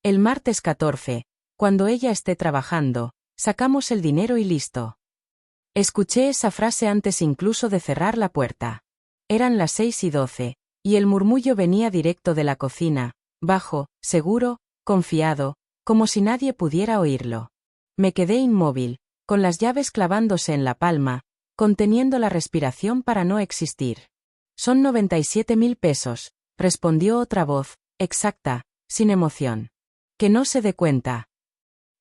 El martes 14, cuando ella esté trabajando, sacamos el dinero y listo. Escuché esa frase antes incluso de cerrar la puerta. Eran las 6:12, y el murmullo venía directo de la cocina, bajo, seguro, confiado, como si nadie pudiera oírlo. Me quedé inmóvil, con las llaves clavándose en la palma, conteniendo la respiración para no existir. Son 97.000 pesos, respondió otra voz, exacta, sin emoción. Que no se dé cuenta.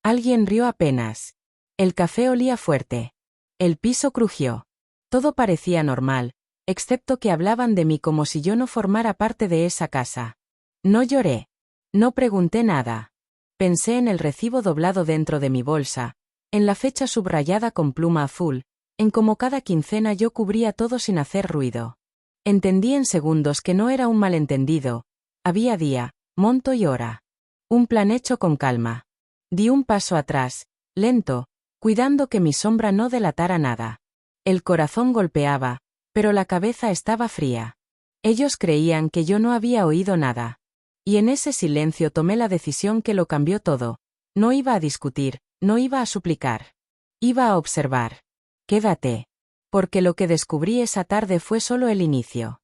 Alguien rió apenas. El café olía fuerte. El piso crujió. Todo parecía normal, excepto que hablaban de mí como si yo no formara parte de esa casa. No lloré. No pregunté nada. Pensé en el recibo doblado dentro de mi bolsa, en la fecha subrayada con pluma azul, en cómo cada quincena yo cubría todo sin hacer ruido. Entendí en segundos que no era un malentendido. Había día, monto y hora. Un plan hecho con calma. Di un paso atrás, lento, cuidando que mi sombra no delatara nada. El corazón golpeaba, pero la cabeza estaba fría. Ellos creían que yo no había oído nada. Y en ese silencio tomé la decisión que lo cambió todo. No iba a discutir, no iba a suplicar. Iba a observar. Quédate. Porque lo que descubrí esa tarde fue solo el inicio.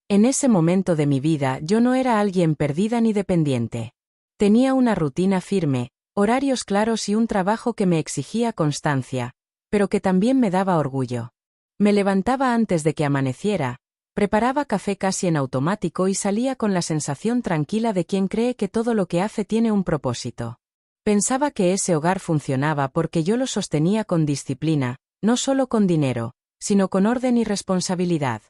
En ese momento de mi vida yo no era alguien perdida ni dependiente. Tenía una rutina firme, horarios claros y un trabajo que me exigía constancia, pero que también me daba orgullo. Me levantaba antes de que amaneciera, preparaba café casi en automático y salía con la sensación tranquila de quien cree que todo lo que hace tiene un propósito. Pensaba que ese hogar funcionaba porque yo lo sostenía con disciplina, no solo con dinero, sino con orden y responsabilidad.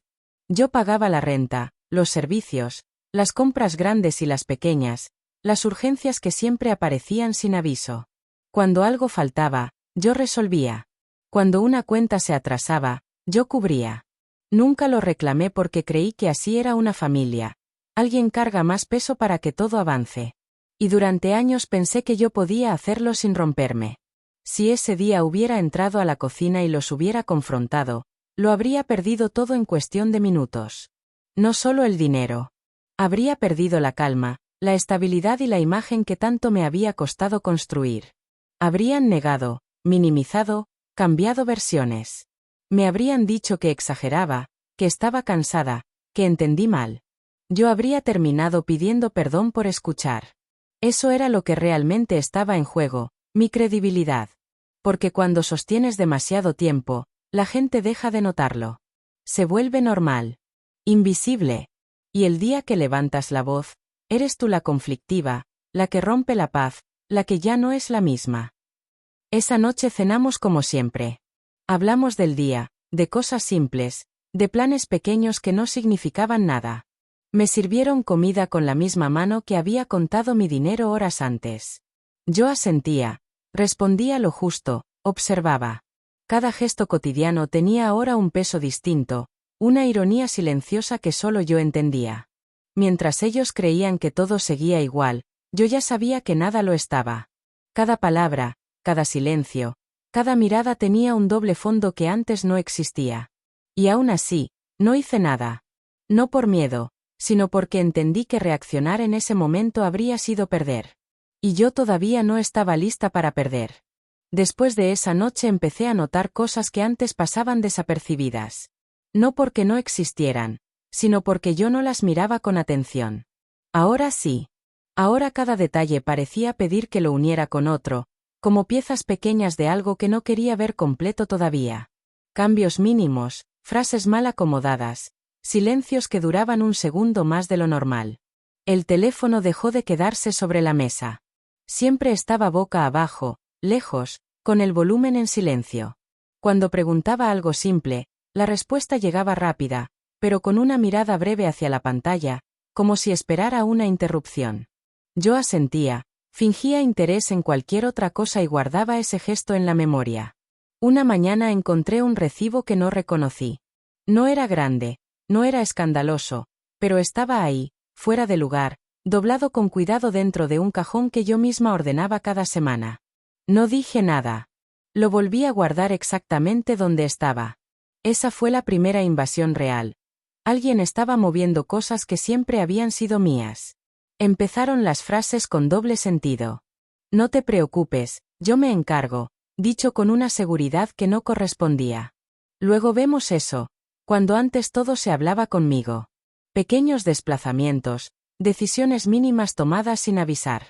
Yo pagaba la renta, los servicios, las compras grandes y las pequeñas, las urgencias que siempre aparecían sin aviso. Cuando algo faltaba, yo resolvía. Cuando una cuenta se atrasaba, yo cubría. Nunca lo reclamé porque creí que así era una familia. Alguien carga más peso para que todo avance. Y durante años pensé que yo podía hacerlo sin romperme. Si ese día hubiera entrado a la cocina y los hubiera confrontado, lo habría perdido todo en cuestión de minutos. No solo el dinero. Habría perdido la calma, la estabilidad y la imagen que tanto me había costado construir. Habrían negado, minimizado, cambiado versiones. Me habrían dicho que exageraba, que estaba cansada, que entendí mal. Yo habría terminado pidiendo perdón por escuchar. Eso era lo que realmente estaba en juego, mi credibilidad. Porque cuando sostienes demasiado tiempo, la gente deja de notarlo. Se vuelve normal. Invisible. Y el día que levantas la voz, eres tú la conflictiva, la que rompe la paz, la que ya no es la misma. Esa noche cenamos como siempre. Hablamos del día, de cosas simples, de planes pequeños que no significaban nada. Me sirvieron comida con la misma mano que había contado mi dinero horas antes. Yo asentía, respondía lo justo, observaba. Cada gesto cotidiano tenía ahora un peso distinto, una ironía silenciosa que solo yo entendía. Mientras ellos creían que todo seguía igual, yo ya sabía que nada lo estaba. Cada palabra, cada silencio, cada mirada tenía un doble fondo que antes no existía. Y aún así, no hice nada. No por miedo, sino porque entendí que reaccionar en ese momento habría sido perder. Y yo todavía no estaba lista para perder. Después de esa noche empecé a notar cosas que antes pasaban desapercibidas. No porque no existieran, sino porque yo no las miraba con atención. Ahora sí. Ahora cada detalle parecía pedir que lo uniera con otro, como piezas pequeñas de algo que no quería ver completo todavía. Cambios mínimos, frases mal acomodadas, silencios que duraban un segundo más de lo normal. El teléfono dejó de quedarse sobre la mesa. Siempre estaba boca abajo, lejos, con el volumen en silencio. Cuando preguntaba algo simple, la respuesta llegaba rápida, pero con una mirada breve hacia la pantalla, como si esperara una interrupción. Yo asentía, fingía interés en cualquier otra cosa y guardaba ese gesto en la memoria. Una mañana encontré un recibo que no reconocí. No era grande, no era escandaloso, pero estaba ahí, fuera de lugar, doblado con cuidado dentro de un cajón que yo misma ordenaba cada semana. No dije nada. Lo volví a guardar exactamente donde estaba. Esa fue la primera invasión real. Alguien estaba moviendo cosas que siempre habían sido mías. Empezaron las frases con doble sentido. No te preocupes, yo me encargo, dicho con una seguridad que no correspondía. Luego vemos eso, cuando antes todo se hablaba conmigo. Pequeños desplazamientos, decisiones mínimas tomadas sin avisar.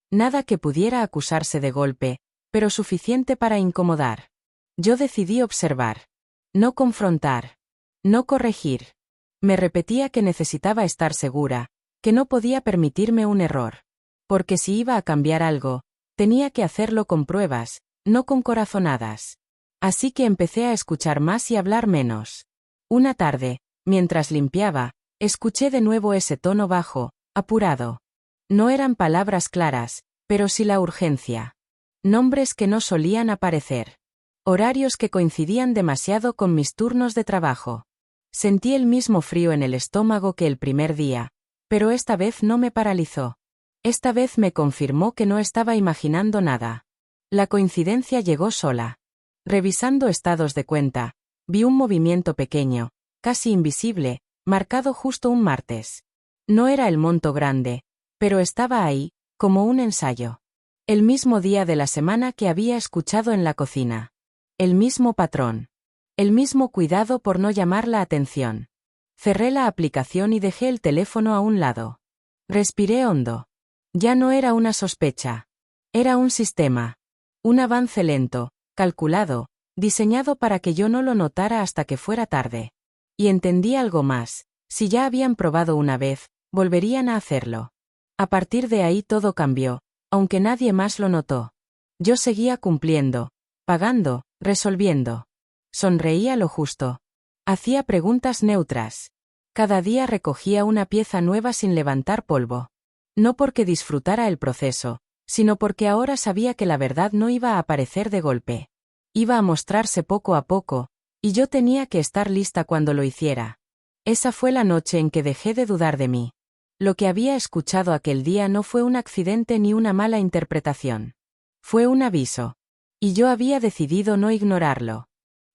Nada que pudiera acusarse de golpe, pero suficiente para incomodar. Yo decidí observar. No confrontar. No corregir. Me repetía que necesitaba estar segura, que no podía permitirme un error. Porque si iba a cambiar algo, tenía que hacerlo con pruebas, no con corazonadas. Así que empecé a escuchar más y hablar menos. Una tarde, mientras limpiaba, escuché de nuevo ese tono bajo, apurado. No eran palabras claras, pero sí la urgencia. Nombres que no solían aparecer. Horarios que coincidían demasiado con mis turnos de trabajo. Sentí el mismo frío en el estómago que el primer día, pero esta vez no me paralizó. Esta vez me confirmó que no estaba imaginando nada. La coincidencia llegó sola. Revisando estados de cuenta, vi un movimiento pequeño, casi invisible, marcado justo un martes. No era el monto grande, pero estaba ahí, como un ensayo. El mismo día de la semana que había escuchado en la cocina. El mismo patrón. El mismo cuidado por no llamar la atención. Cerré la aplicación y dejé el teléfono a un lado. Respiré hondo. Ya no era una sospecha. Era un sistema. Un avance lento, calculado, diseñado para que yo no lo notara hasta que fuera tarde. Y entendí algo más. Si ya habían probado una vez, volverían a hacerlo. A partir de ahí todo cambió, aunque nadie más lo notó. Yo seguía cumpliendo, pagando, resolviendo. Sonreía lo justo. Hacía preguntas neutras. Cada día recogía una pieza nueva sin levantar polvo. No porque disfrutara el proceso, sino porque ahora sabía que la verdad no iba a aparecer de golpe. Iba a mostrarse poco a poco, y yo tenía que estar lista cuando lo hiciera. Esa fue la noche en que dejé de dudar de mí. Lo que había escuchado aquel día no fue un accidente ni una mala interpretación. Fue un aviso. Y yo había decidido no ignorarlo.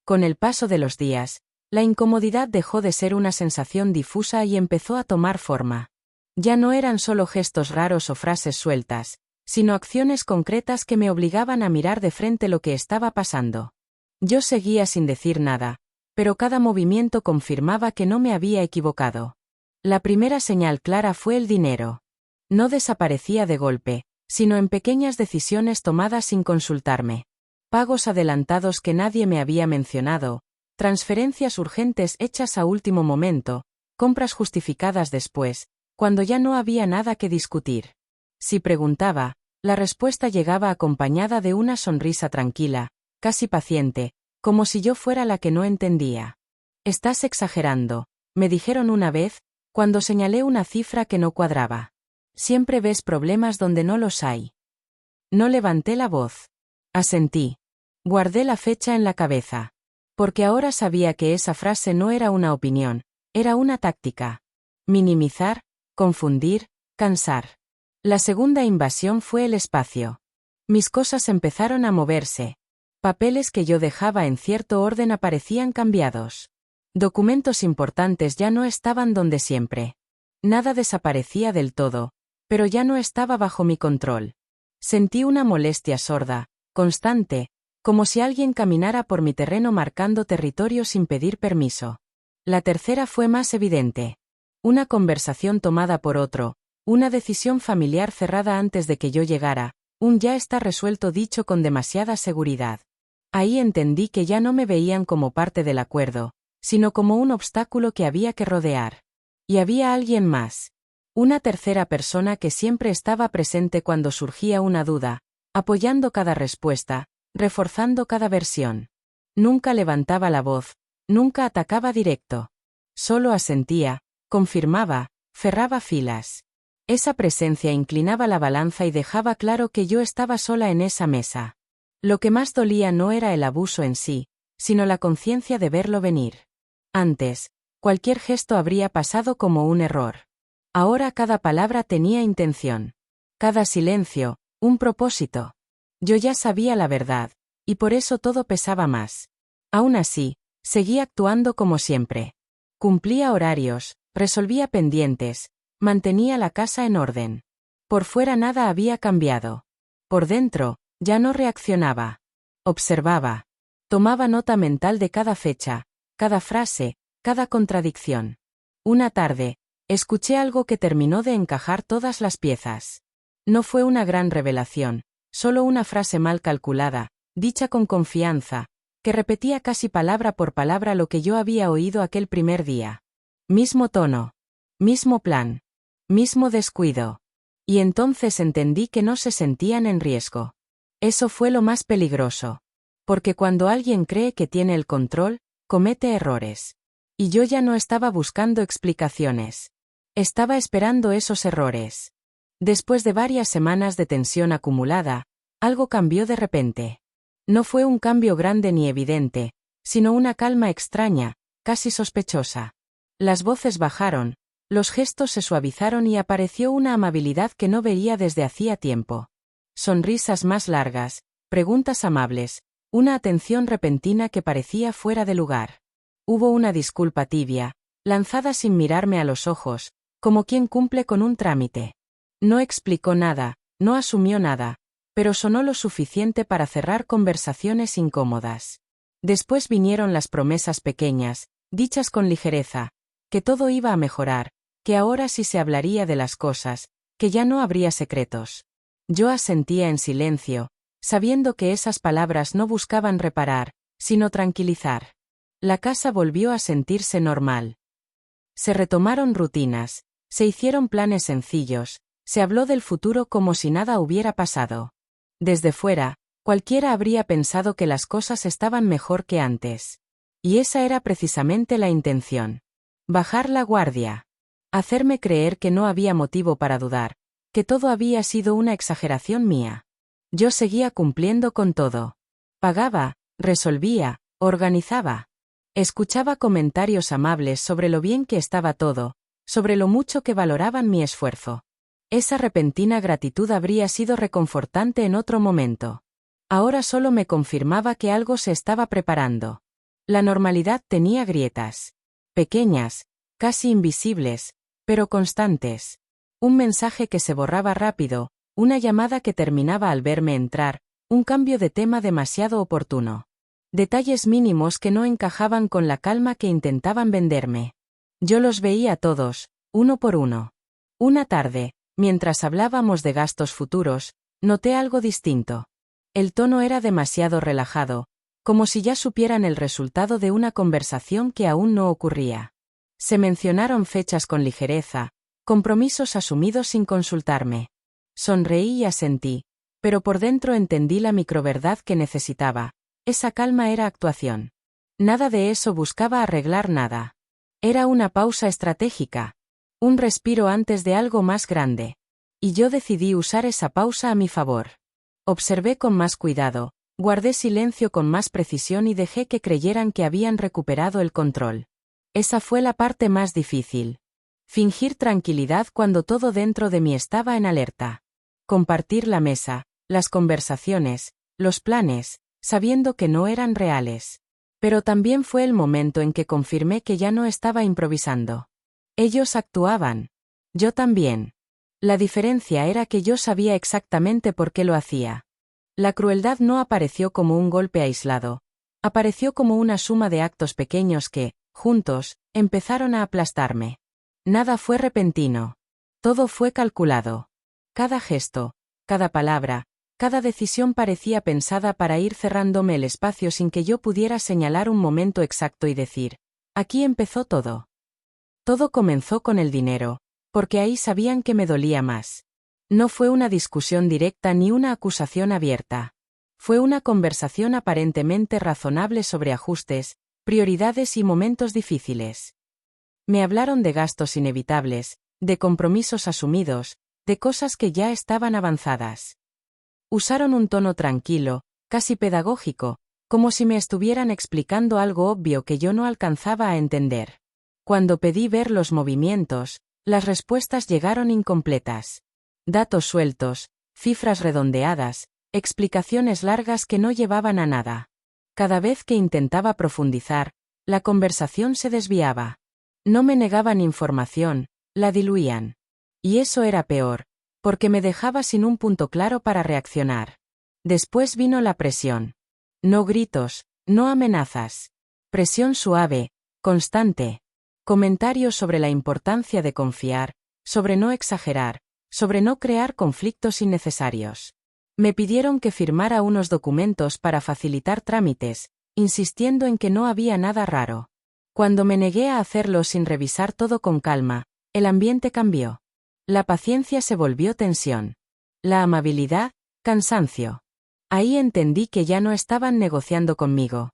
Con el paso de los días, la incomodidad dejó de ser una sensación difusa y empezó a tomar forma. Ya no eran solo gestos raros o frases sueltas, sino acciones concretas que me obligaban a mirar de frente lo que estaba pasando. Yo seguía sin decir nada, pero cada movimiento confirmaba que no me había equivocado. La primera señal clara fue el dinero. No desaparecía de golpe, sino en pequeñas decisiones tomadas sin consultarme. Pagos adelantados que nadie me había mencionado, transferencias urgentes hechas a último momento, compras justificadas después, cuando ya no había nada que discutir. Si preguntaba, la respuesta llegaba acompañada de una sonrisa tranquila, casi paciente, como si yo fuera la que no entendía. «Estás exagerando», me dijeron una vez, cuando señalé una cifra que no cuadraba. «Siempre ves problemas donde no los hay». No levanté la voz. Asentí. Guardé la fecha en la cabeza. Porque ahora sabía que esa frase no era una opinión, era una táctica. Minimizar, confundir, cansar. La segunda invasión fue el espacio. Mis cosas empezaron a moverse. Papeles que yo dejaba en cierto orden aparecían cambiados. Documentos importantes ya no estaban donde siempre. Nada desaparecía del todo, pero ya no estaba bajo mi control. Sentí una molestia sorda, constante, como si alguien caminara por mi terreno marcando territorio sin pedir permiso. La tercera fue más evidente. Una conversación tomada por otro, una decisión familiar cerrada antes de que yo llegara, un ya está resuelto dicho con demasiada seguridad. Ahí entendí que ya no me veían como parte del acuerdo, sino como un obstáculo que había que rodear. Y había alguien más. Una tercera persona que siempre estaba presente cuando surgía una duda, apoyando cada respuesta, reforzando cada versión. Nunca levantaba la voz, nunca atacaba directo. Solo asentía, confirmaba, cerraba filas. Esa presencia inclinaba la balanza y dejaba claro que yo estaba sola en esa mesa. Lo que más dolía no era el abuso en sí, sino la conciencia de verlo venir. Antes, cualquier gesto habría pasado como un error. Ahora cada palabra tenía intención. Cada silencio, un propósito. Yo ya sabía la verdad, y por eso todo pesaba más. Aún así, seguía actuando como siempre. Cumplía horarios, resolvía pendientes, mantenía la casa en orden. Por fuera nada había cambiado. Por dentro, ya no reaccionaba. Observaba. Tomaba nota mental de cada fecha, cada frase, cada contradicción. Una tarde, escuché algo que terminó de encajar todas las piezas. No fue una gran revelación, solo una frase mal calculada, dicha con confianza, que repetía casi palabra por palabra lo que yo había oído aquel primer día. Mismo tono. Mismo plan. Mismo descuido. Y entonces entendí que no se sentían en riesgo. Eso fue lo más peligroso. Porque cuando alguien cree que tiene el control, comete errores. Y yo ya no estaba buscando explicaciones. Estaba esperando esos errores. Después de varias semanas de tensión acumulada, algo cambió de repente. No fue un cambio grande ni evidente, sino una calma extraña, casi sospechosa. Las voces bajaron, los gestos se suavizaron y apareció una amabilidad que no veía desde hacía tiempo. Sonrisas más largas, preguntas amables, una atención repentina que parecía fuera de lugar. Hubo una disculpa tibia, lanzada sin mirarme a los ojos, como quien cumple con un trámite. No explicó nada, no asumió nada, pero sonó lo suficiente para cerrar conversaciones incómodas. Después vinieron las promesas pequeñas, dichas con ligereza, que todo iba a mejorar, que ahora sí se hablaría de las cosas, que ya no habría secretos. Yo asentía en silencio, sabiendo que esas palabras no buscaban reparar, sino tranquilizar. La casa volvió a sentirse normal. Se retomaron rutinas, se hicieron planes sencillos, se habló del futuro como si nada hubiera pasado. Desde fuera, cualquiera habría pensado que las cosas estaban mejor que antes. Y esa era precisamente la intención. Bajar la guardia. Hacerme creer que no había motivo para dudar, que todo había sido una exageración mía. Yo seguía cumpliendo con todo. Pagaba, resolvía, organizaba. Escuchaba comentarios amables sobre lo bien que estaba todo, sobre lo mucho que valoraban mi esfuerzo. Esa repentina gratitud habría sido reconfortante en otro momento. Ahora solo me confirmaba que algo se estaba preparando. La normalidad tenía grietas. Pequeñas, casi invisibles, pero constantes. Un mensaje que se borraba rápido, una llamada que terminaba al verme entrar, un cambio de tema demasiado oportuno. Detalles mínimos que no encajaban con la calma que intentaban venderme. Yo los veía todos, uno por uno. Una tarde, mientras hablábamos de gastos futuros, noté algo distinto. El tono era demasiado relajado, como si ya supieran el resultado de una conversación que aún no ocurría. Se mencionaron fechas con ligereza, compromisos asumidos sin consultarme. Sonreí y asentí, pero por dentro entendí la microverdad que necesitaba. Esa calma era actuación. Nada de eso buscaba arreglar nada. Era una pausa estratégica. Un respiro antes de algo más grande. Y yo decidí usar esa pausa a mi favor. Observé con más cuidado, guardé silencio con más precisión y dejé que creyeran que habían recuperado el control. Esa fue la parte más difícil. Fingir tranquilidad cuando todo dentro de mí estaba en alerta. Compartir la mesa, las conversaciones, los planes, sabiendo que no eran reales. Pero también fue el momento en que confirmé que ya no estaba improvisando. Ellos actuaban. Yo también. La diferencia era que yo sabía exactamente por qué lo hacía. La crueldad no apareció como un golpe aislado. Apareció como una suma de actos pequeños que, juntos, empezaron a aplastarme. Nada fue repentino. Todo fue calculado. Cada gesto, cada palabra, cada decisión parecía pensada para ir cerrándome el espacio sin que yo pudiera señalar un momento exacto y decir, aquí empezó todo. Todo comenzó con el dinero, porque ahí sabían que me dolía más. No fue una discusión directa ni una acusación abierta. Fue una conversación aparentemente razonable sobre ajustes, prioridades y momentos difíciles. Me hablaron de gastos inevitables, de compromisos asumidos, de cosas que ya estaban avanzadas. Usaron un tono tranquilo, casi pedagógico, como si me estuvieran explicando algo obvio que yo no alcanzaba a entender. Cuando pedí ver los movimientos, las respuestas llegaron incompletas. Datos sueltos, cifras redondeadas, explicaciones largas que no llevaban a nada. Cada vez que intentaba profundizar, la conversación se desviaba. No me negaban información, la diluían. Y eso era peor, porque me dejaba sin un punto claro para reaccionar. Después vino la presión. No gritos, no amenazas. Presión suave, constante. Comentarios sobre la importancia de confiar, sobre no exagerar, sobre no crear conflictos innecesarios. Me pidieron que firmara unos documentos para facilitar trámites, insistiendo en que no había nada raro. Cuando me negué a hacerlo sin revisar todo con calma, el ambiente cambió. La paciencia se volvió tensión. La amabilidad, cansancio. Ahí entendí que ya no estaban negociando conmigo.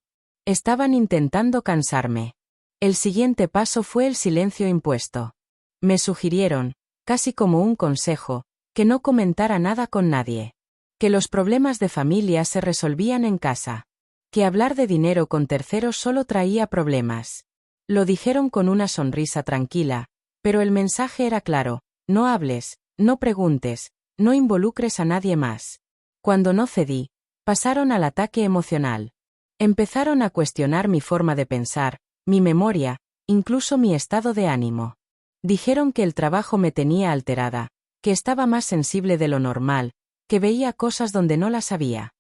Estaban intentando cansarme. El siguiente paso fue el silencio impuesto. Me sugirieron, casi como un consejo, que no comentara nada con nadie. Que los problemas de familia se resolvían en casa. Que hablar de dinero con terceros solo traía problemas. Lo dijeron con una sonrisa tranquila, pero el mensaje era claro: no hables, no preguntes, no involucres a nadie más. Cuando no cedí, pasaron al ataque emocional. Empezaron a cuestionar mi forma de pensar, mi memoria, incluso mi estado de ánimo. Dijeron que el trabajo me tenía alterada, que estaba más sensible de lo normal, que veía cosas donde no las había.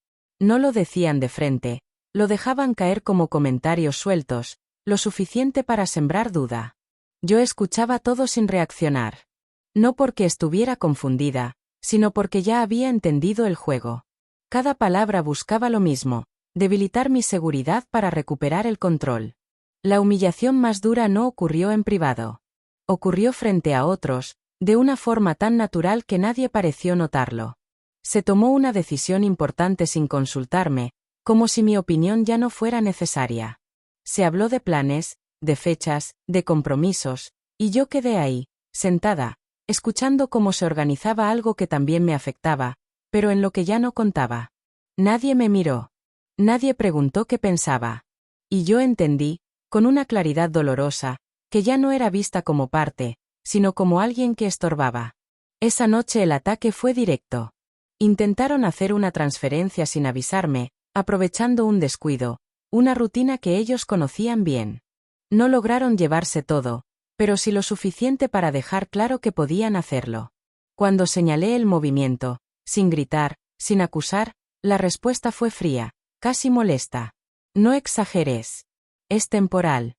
No lo decían de frente, lo dejaban caer como comentarios sueltos, lo suficiente para sembrar duda. Yo escuchaba todo sin reaccionar. No porque estuviera confundida, sino porque ya había entendido el juego. Cada palabra buscaba lo mismo: debilitar mi seguridad para recuperar el control. La humillación más dura no ocurrió en privado. Ocurrió frente a otros, de una forma tan natural que nadie pareció notarlo. Se tomó una decisión importante sin consultarme, como si mi opinión ya no fuera necesaria. Se habló de planes, de fechas, de compromisos, y yo quedé ahí, sentada, escuchando cómo se organizaba algo que también me afectaba, pero en lo que ya no contaba. Nadie me miró. Nadie preguntó qué pensaba. Y yo entendí, con una claridad dolorosa, que ya no era vista como parte, sino como alguien que estorbaba. Esa noche el ataque fue directo. Intentaron hacer una transferencia sin avisarme, aprovechando un descuido, una rutina que ellos conocían bien. No lograron llevarse todo, pero sí lo suficiente para dejar claro que podían hacerlo. Cuando señalé el movimiento, sin gritar, sin acusar, la respuesta fue fría, casi molesta. No exageres. Es temporal.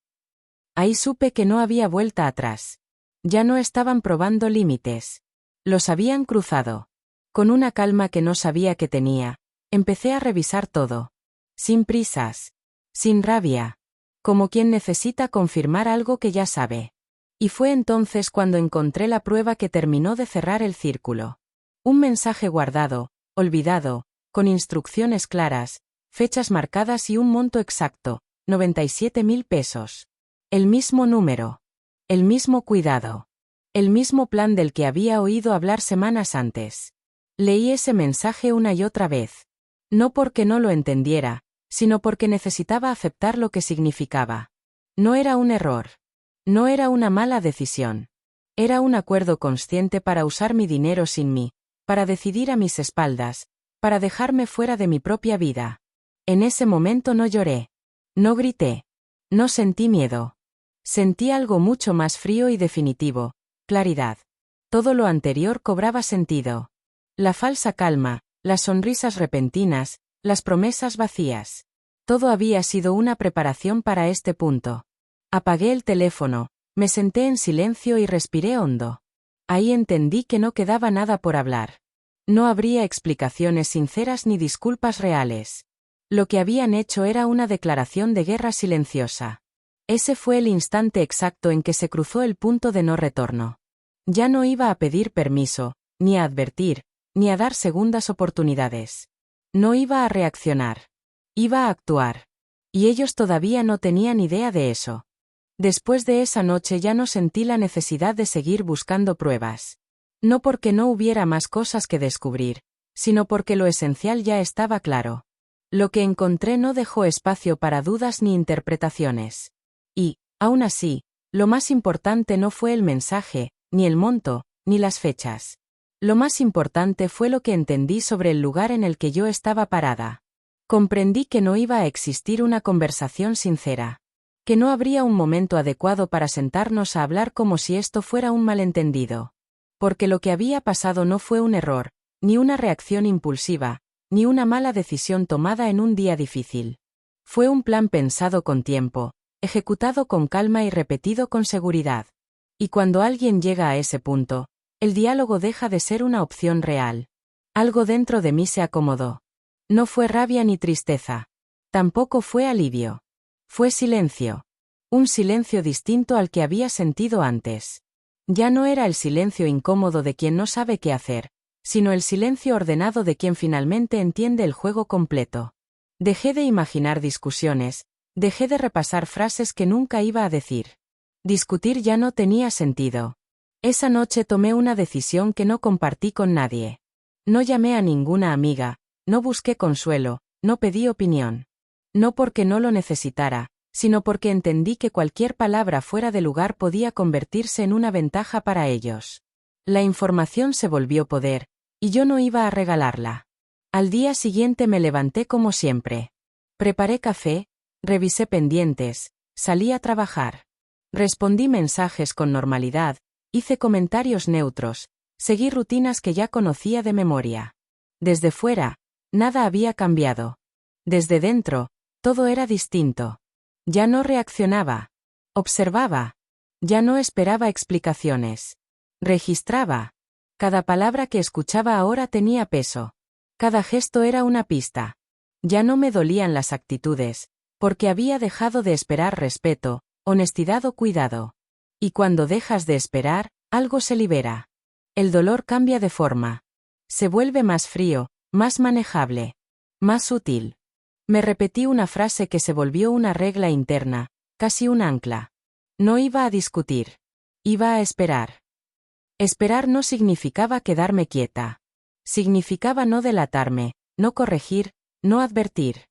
Ahí supe que no había vuelta atrás. Ya no estaban probando límites. Los habían cruzado. Con una calma que no sabía que tenía, empecé a revisar todo. Sin prisas. Sin rabia. Como quien necesita confirmar algo que ya sabe. Y fue entonces cuando encontré la prueba que terminó de cerrar el círculo. Un mensaje guardado, olvidado, con instrucciones claras, fechas marcadas y un monto exacto: 97.000 pesos. El mismo número. El mismo cuidado. El mismo plan del que había oído hablar semanas antes. Leí ese mensaje una y otra vez. No porque no lo entendiera, sino porque necesitaba aceptar lo que significaba. No era un error. No era una mala decisión. Era un acuerdo consciente para usar mi dinero sin mí, para decidir a mis espaldas, para dejarme fuera de mi propia vida. En ese momento no lloré. No grité. No sentí miedo. Sentí algo mucho más frío y definitivo: claridad. Todo lo anterior cobraba sentido. La falsa calma, las sonrisas repentinas, las promesas vacías. Todo había sido una preparación para este punto. Apagué el teléfono, me senté en silencio y respiré hondo. Ahí entendí que no quedaba nada por hablar. No habría explicaciones sinceras ni disculpas reales. Lo que habían hecho era una declaración de guerra silenciosa. Ese fue el instante exacto en que se cruzó el punto de no retorno. Ya no iba a pedir permiso, ni a advertir, ni a dar segundas oportunidades. No iba a reaccionar. Iba a actuar. Y ellos todavía no tenían idea de eso. Después de esa noche ya no sentí la necesidad de seguir buscando pruebas. No porque no hubiera más cosas que descubrir, sino porque lo esencial ya estaba claro. Lo que encontré no dejó espacio para dudas ni interpretaciones. Y, aún así, lo más importante no fue el mensaje, ni el monto, ni las fechas. Lo más importante fue lo que entendí sobre el lugar en el que yo estaba parada. Comprendí que no iba a existir una conversación sincera. Que no habría un momento adecuado para sentarnos a hablar como si esto fuera un malentendido. Porque lo que había pasado no fue un error, ni una reacción impulsiva, ni una mala decisión tomada en un día difícil. Fue un plan pensado con tiempo, ejecutado con calma y repetido con seguridad. Y cuando alguien llega a ese punto, el diálogo deja de ser una opción real. Algo dentro de mí se acomodó. No fue rabia ni tristeza. Tampoco fue alivio. Fue silencio. Un silencio distinto al que había sentido antes. Ya no era el silencio incómodo de quien no sabe qué hacer, sino el silencio ordenado de quien finalmente entiende el juego completo. Dejé de imaginar discusiones, dejé de repasar frases que nunca iba a decir. Discutir ya no tenía sentido. Esa noche tomé una decisión que no compartí con nadie. No llamé a ninguna amiga, no busqué consuelo, no pedí opinión. No porque no lo necesitara, sino porque entendí que cualquier palabra fuera de lugar podía convertirse en una ventaja para ellos. La información se volvió poder, y yo no iba a regalarla. Al día siguiente me levanté como siempre. Preparé café, revisé pendientes, salí a trabajar. Respondí mensajes con normalidad, hice comentarios neutros, seguí rutinas que ya conocía de memoria. Desde fuera, nada había cambiado. Desde dentro, todo era distinto. Ya no reaccionaba. Observaba. Ya no esperaba explicaciones. Registraba. Cada palabra que escuchaba ahora tenía peso. Cada gesto era una pista. Ya no me dolían las actitudes, porque había dejado de esperar respeto, honestidad o cuidado. Y cuando dejas de esperar, algo se libera. El dolor cambia de forma. Se vuelve más frío, más manejable, más útil. Me repetí una frase que se volvió una regla interna, casi un ancla. No iba a discutir. Iba a esperar. Esperar no significaba quedarme quieta. Significaba no delatarme, no corregir, no advertir.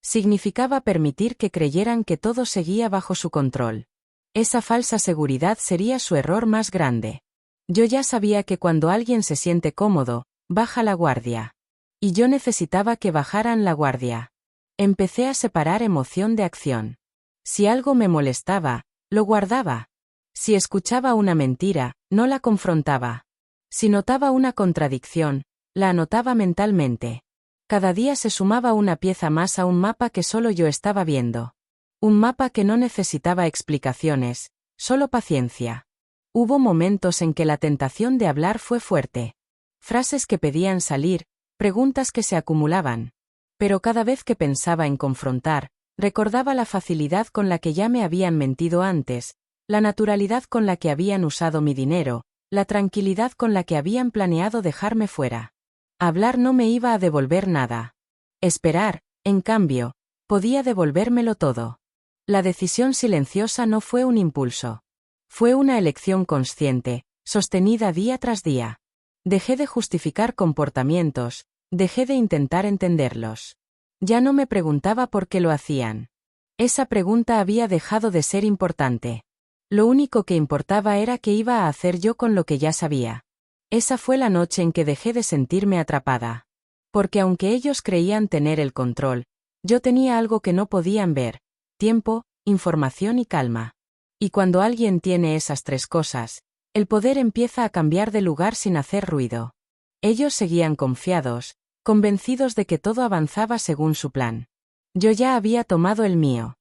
Significaba permitir que creyeran que todo seguía bajo su control. Esa falsa seguridad sería su error más grande. Yo ya sabía que cuando alguien se siente cómodo, baja la guardia. Y yo necesitaba que bajaran la guardia. Empecé a separar emoción de acción. Si algo me molestaba, lo guardaba. Si escuchaba una mentira, no la confrontaba. Si notaba una contradicción, la anotaba mentalmente. Cada día se sumaba una pieza más a un mapa que solo yo estaba viendo. Un mapa que no necesitaba explicaciones, solo paciencia. Hubo momentos en que la tentación de hablar fue fuerte. Frases que pedían salir, preguntas que se acumulaban. Pero cada vez que pensaba en confrontar, recordaba la facilidad con la que ya me habían mentido antes, la naturalidad con la que habían usado mi dinero, la tranquilidad con la que habían planeado dejarme fuera. Hablar no me iba a devolver nada. Esperar, en cambio, podía devolvérmelo todo. La decisión silenciosa no fue un impulso. Fue una elección consciente, sostenida día tras día. Dejé de justificar comportamientos, dejé de intentar entenderlos. Ya no me preguntaba por qué lo hacían. Esa pregunta había dejado de ser importante. Lo único que importaba era qué iba a hacer yo con lo que ya sabía. Esa fue la noche en que dejé de sentirme atrapada. Porque aunque ellos creían tener el control, yo tenía algo que no podían ver: tiempo, información y calma. Y cuando alguien tiene esas tres cosas, el poder empieza a cambiar de lugar sin hacer ruido. Ellos seguían confiados, convencidos de que todo avanzaba según su plan. Yo ya había tomado el mío.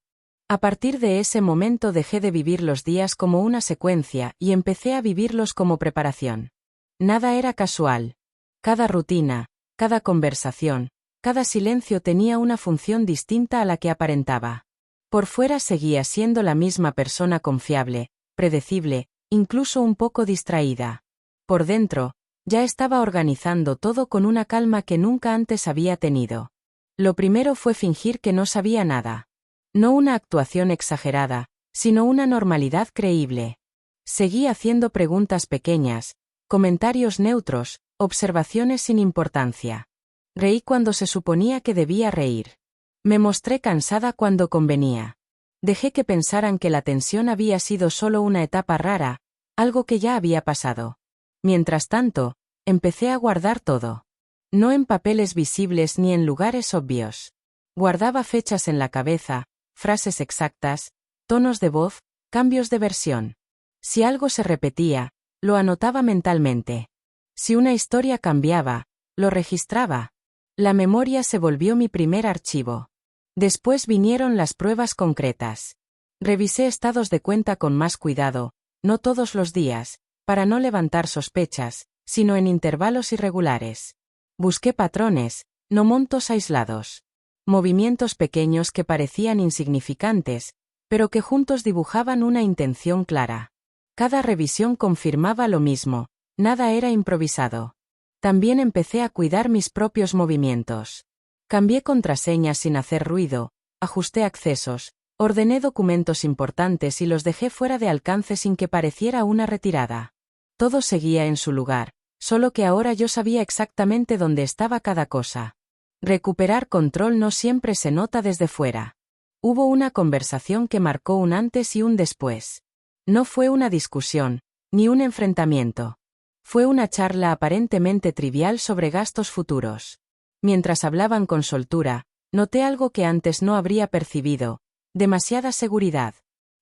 A partir de ese momento dejé de vivir los días como una secuencia y empecé a vivirlos como preparación. Nada era casual. Cada rutina, cada conversación, cada silencio tenía una función distinta a la que aparentaba. Por fuera seguía siendo la misma persona confiable, predecible, incluso un poco distraída. Por dentro, ya estaba organizando todo con una calma que nunca antes había tenido. Lo primero fue fingir que no sabía nada. No una actuación exagerada, sino una normalidad creíble. Seguí haciendo preguntas pequeñas, comentarios neutros, observaciones sin importancia. Reí cuando se suponía que debía reír. Me mostré cansada cuando convenía. Dejé que pensaran que la tensión había sido solo una etapa rara, algo que ya había pasado. Mientras tanto, empecé a guardar todo. No en papeles visibles ni en lugares obvios. Guardaba fechas en la cabeza, frases exactas, tonos de voz, cambios de versión. Si algo se repetía, Lo anotaba mentalmente. Si una historia cambiaba, lo registraba. La memoria se volvió mi primer archivo. Después vinieron las pruebas concretas. Revisé estados de cuenta con más cuidado, no todos los días, para no levantar sospechas, sino en intervalos irregulares. Busqué patrones, no montos aislados. Movimientos pequeños que parecían insignificantes, pero que juntos dibujaban una intención clara. Cada revisión confirmaba lo mismo, nada era improvisado. También empecé a cuidar mis propios movimientos. Cambié contraseñas sin hacer ruido, ajusté accesos, ordené documentos importantes y los dejé fuera de alcance sin que pareciera una retirada. Todo seguía en su lugar, solo que ahora yo sabía exactamente dónde estaba cada cosa. Recuperar control no siempre se nota desde fuera. Hubo una conversación que marcó un antes y un después. No fue una discusión, ni un enfrentamiento. Fue una charla aparentemente trivial sobre gastos futuros. Mientras hablaban con soltura, noté algo que antes no habría percibido: demasiada seguridad.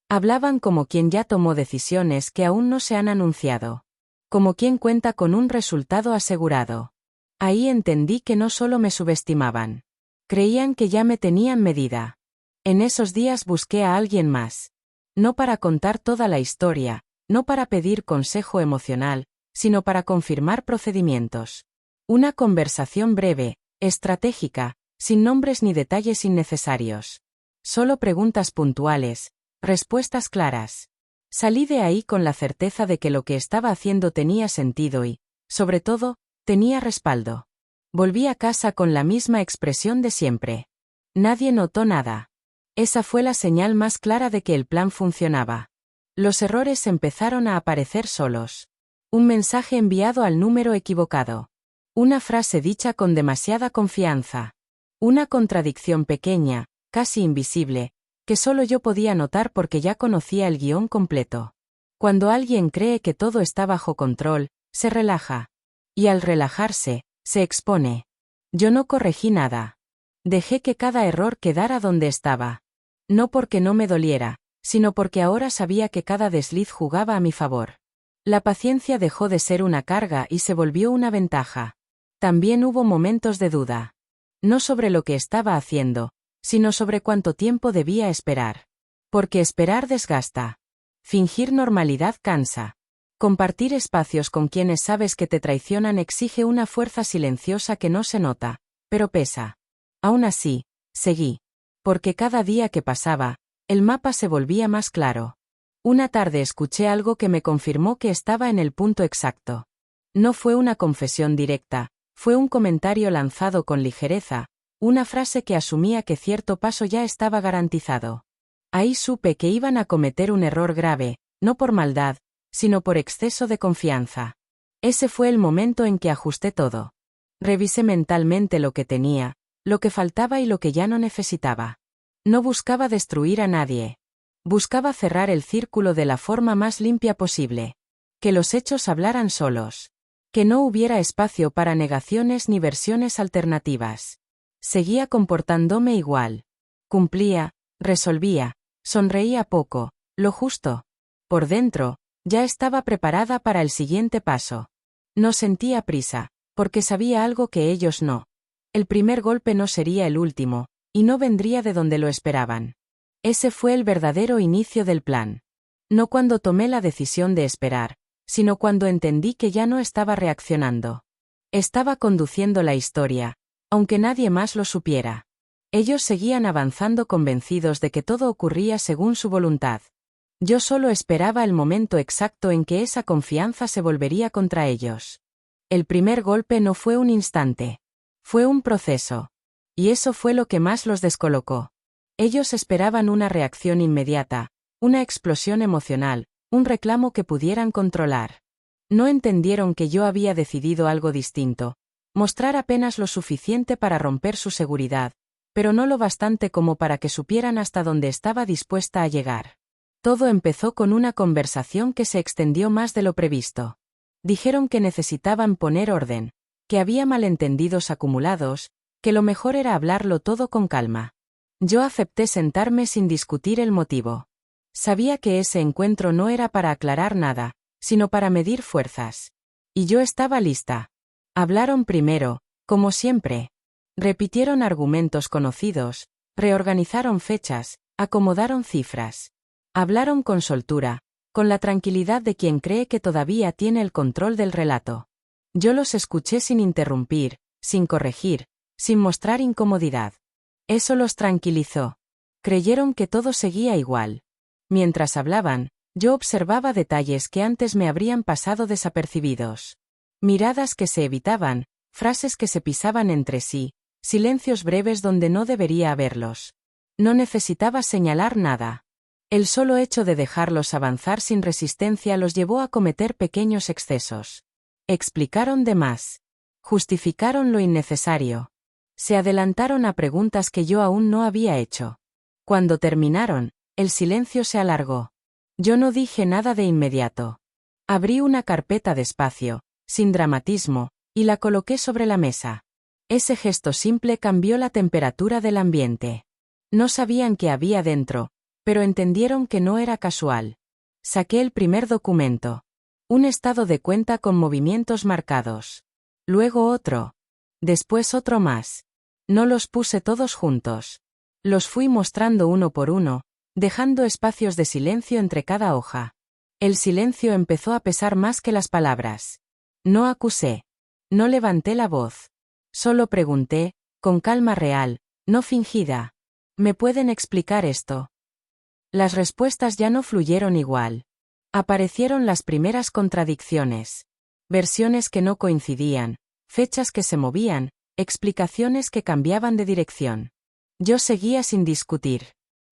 Hablaban como quien ya tomó decisiones que aún no se han anunciado. Como quien cuenta con un resultado asegurado. Ahí entendí que no solo me subestimaban. Creían que ya me tenían medida. En esos días busqué a alguien más. No para contar toda la historia, no para pedir consejo emocional, sino para confirmar procedimientos. Una conversación breve, estratégica, sin nombres ni detalles innecesarios. Solo preguntas puntuales, respuestas claras. Salí de ahí con la certeza de que lo que estaba haciendo tenía sentido y, sobre todo, tenía respaldo. Volví a casa con la misma expresión de siempre. Nadie notó nada. Esa fue la señal más clara de que el plan funcionaba. Los errores empezaron a aparecer solos. Un mensaje enviado al número equivocado. Una frase dicha con demasiada confianza. Una contradicción pequeña, casi invisible, que solo yo podía notar porque ya conocía el guión completo. Cuando alguien cree que todo está bajo control, se relaja. Y al relajarse, se expone. Yo no corregí nada. Dejé que cada error quedara donde estaba. No porque no me doliera, sino porque ahora sabía que cada desliz jugaba a mi favor. La paciencia dejó de ser una carga y se volvió una ventaja. También hubo momentos de duda. No sobre lo que estaba haciendo, sino sobre cuánto tiempo debía esperar. Porque esperar desgasta. Fingir normalidad cansa. Compartir espacios con quienes sabes que te traicionan exige una fuerza silenciosa que no se nota, pero pesa. Aún así, seguí. Porque cada día que pasaba, el mapa se volvía más claro. Una tarde escuché algo que me confirmó que estaba en el punto exacto. No fue una confesión directa, fue un comentario lanzado con ligereza, una frase que asumía que cierto paso ya estaba garantizado. Ahí supe que iban a cometer un error grave, no por maldad, sino por exceso de confianza. Ese fue el momento en que ajusté todo. Revisé mentalmente lo que tenía, lo que faltaba y lo que ya no necesitaba. No buscaba destruir a nadie. Buscaba cerrar el círculo de la forma más limpia posible. Que los hechos hablaran solos. Que no hubiera espacio para negaciones ni versiones alternativas. Seguía comportándome igual. Cumplía, resolvía, sonreía poco, lo justo. Por dentro, ya estaba preparada para el siguiente paso. No sentía prisa, porque sabía algo que ellos no. El primer golpe no sería el último, y no vendría de donde lo esperaban. Ese fue el verdadero inicio del plan. No cuando tomé la decisión de esperar, sino cuando entendí que ya no estaba reaccionando. Estaba conduciendo la historia, aunque nadie más lo supiera. Ellos seguían avanzando convencidos de que todo ocurría según su voluntad. Yo solo esperaba el momento exacto en que esa confianza se volvería contra ellos. El primer golpe no fue un instante. Fue un proceso. Y eso fue lo que más los descolocó. Ellos esperaban una reacción inmediata, una explosión emocional, un reclamo que pudieran controlar. No entendieron que yo había decidido algo distinto. Mostrar apenas lo suficiente para romper su seguridad, pero no lo bastante como para que supieran hasta dónde estaba dispuesta a llegar. Todo empezó con una conversación que se extendió más de lo previsto. Dijeron que necesitaban poner orden, que había malentendidos acumulados, que lo mejor era hablarlo todo con calma. Yo acepté sentarme sin discutir el motivo. Sabía que ese encuentro no era para aclarar nada, sino para medir fuerzas. Y yo estaba lista. Hablaron primero, como siempre. Repitieron argumentos conocidos, reorganizaron fechas, acomodaron cifras. Hablaron con soltura, con la tranquilidad de quien cree que todavía tiene el control del relato. Yo los escuché sin interrumpir, sin corregir, sin mostrar incomodidad. Eso los tranquilizó. Creyeron que todo seguía igual. Mientras hablaban, yo observaba detalles que antes me habrían pasado desapercibidos. Miradas que se evitaban, frases que se pisaban entre sí, silencios breves donde no debería haberlos. No necesitaba señalar nada. El solo hecho de dejarlos avanzar sin resistencia los llevó a cometer pequeños excesos. Explicaron de más. Justificaron lo innecesario. Se adelantaron a preguntas que yo aún no había hecho. Cuando terminaron, el silencio se alargó. Yo no dije nada de inmediato. Abrí una carpeta despacio, sin dramatismo, y la coloqué sobre la mesa. Ese gesto simple cambió la temperatura del ambiente. No sabían qué había dentro, pero entendieron que no era casual. Saqué el primer documento. Un estado de cuenta con movimientos marcados. Luego otro. Después otro más. No los puse todos juntos. Los fui mostrando uno por uno, dejando espacios de silencio entre cada hoja. El silencio empezó a pesar más que las palabras. No acusé. No levanté la voz. Solo pregunté, con calma real, no fingida. ¿Me pueden explicar esto? Las respuestas ya no fluyeron igual. Aparecieron las primeras contradicciones. Versiones que no coincidían, fechas que se movían, explicaciones que cambiaban de dirección. Yo seguía sin discutir.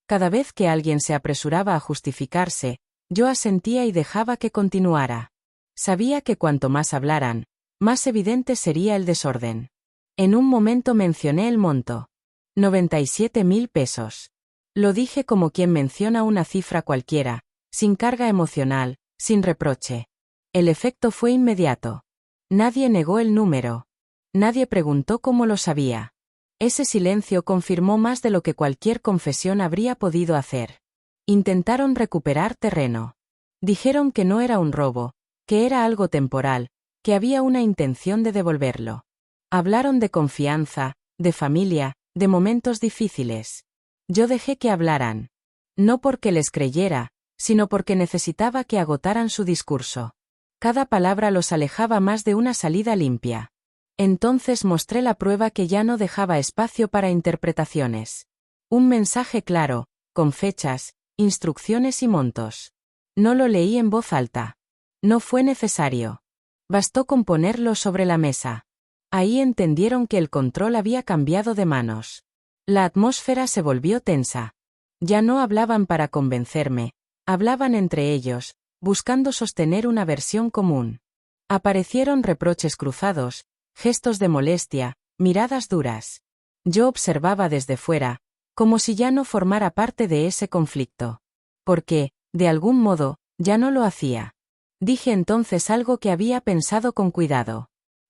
Cada vez que alguien se apresuraba a justificarse, yo asentía y dejaba que continuara. Sabía que cuanto más hablaran, más evidente sería el desorden. En un momento mencioné el monto. 97.000 pesos. Lo dije como quien menciona una cifra cualquiera, sin carga emocional, sin reproche. El efecto fue inmediato. Nadie negó el número. Nadie preguntó cómo lo sabía. Ese silencio confirmó más de lo que cualquier confesión habría podido hacer. Intentaron recuperar terreno. Dijeron que no era un robo, que era algo temporal, que había una intención de devolverlo. Hablaron de confianza, de familia, de momentos difíciles. Yo dejé que hablaran. No porque les creyera, sino porque necesitaba que agotaran su discurso. Cada palabra los alejaba más de una salida limpia. Entonces mostré la prueba que ya no dejaba espacio para interpretaciones. Un mensaje claro, con fechas, instrucciones y montos. No lo leí en voz alta. No fue necesario. Bastó con ponerlo sobre la mesa. Ahí entendieron que el control había cambiado de manos. La atmósfera se volvió tensa. Ya no hablaban para convencerme, hablaban entre ellos, buscando sostener una versión común. Aparecieron reproches cruzados, gestos de molestia, miradas duras. Yo observaba desde fuera, como si ya no formara parte de ese conflicto. Porque, de algún modo, ya no lo hacía. Dije entonces algo que había pensado con cuidado.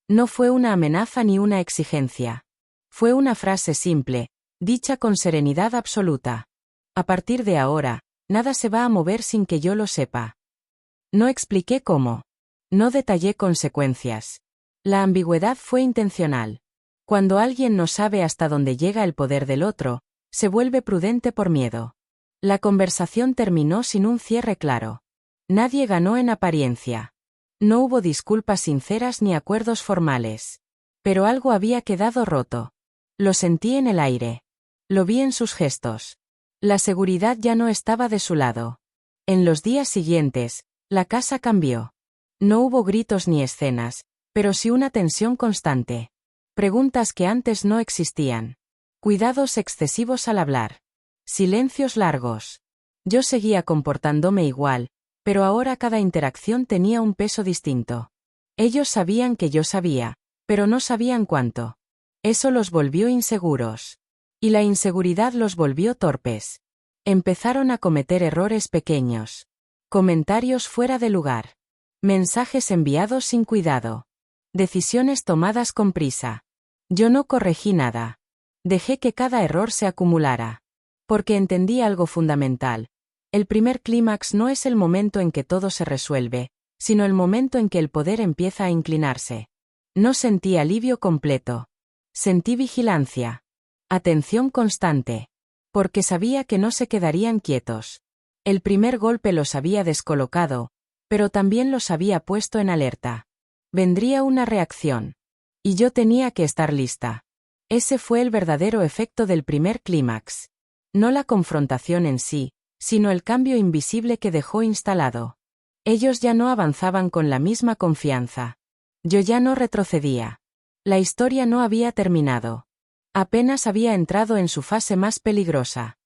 No fue una amenaza ni una exigencia. Fue una frase simple, dicha con serenidad absoluta. A partir de ahora, nada se va a mover sin que yo lo sepa. No expliqué cómo. No detallé consecuencias. La ambigüedad fue intencional. Cuando alguien no sabe hasta dónde llega el poder del otro, se vuelve prudente por miedo. La conversación terminó sin un cierre claro. Nadie ganó en apariencia. No hubo disculpas sinceras ni acuerdos formales. Pero algo había quedado roto. Lo sentí en el aire. Lo vi en sus gestos. La seguridad ya no estaba de su lado. En los días siguientes, la casa cambió. No hubo gritos ni escenas, pero sí una tensión constante. Preguntas que antes no existían. Cuidados excesivos al hablar. Silencios largos. Yo seguía comportándome igual, pero ahora cada interacción tenía un peso distinto. Ellos sabían que yo sabía, pero no sabían cuánto. Eso los volvió inseguros. Y la inseguridad los volvió torpes. Empezaron a cometer errores pequeños. Comentarios fuera de lugar. Mensajes enviados sin cuidado. Decisiones tomadas con prisa. Yo no corregí nada. Dejé que cada error se acumulara. Porque entendí algo fundamental. El primer clímax no es el momento en que todo se resuelve, sino el momento en que el poder empieza a inclinarse. No sentí alivio completo. Sentí vigilancia. Atención constante. Porque sabía que no se quedarían quietos. El primer golpe los había descolocado, pero también los había puesto en alerta. Vendría una reacción. Y yo tenía que estar lista. Ese fue el verdadero efecto del primer clímax. No la confrontación en sí, sino el cambio invisible que dejó instalado. Ellos ya no avanzaban con la misma confianza. Yo ya no retrocedía. La historia no había terminado. Apenas había entrado en su fase más peligrosa.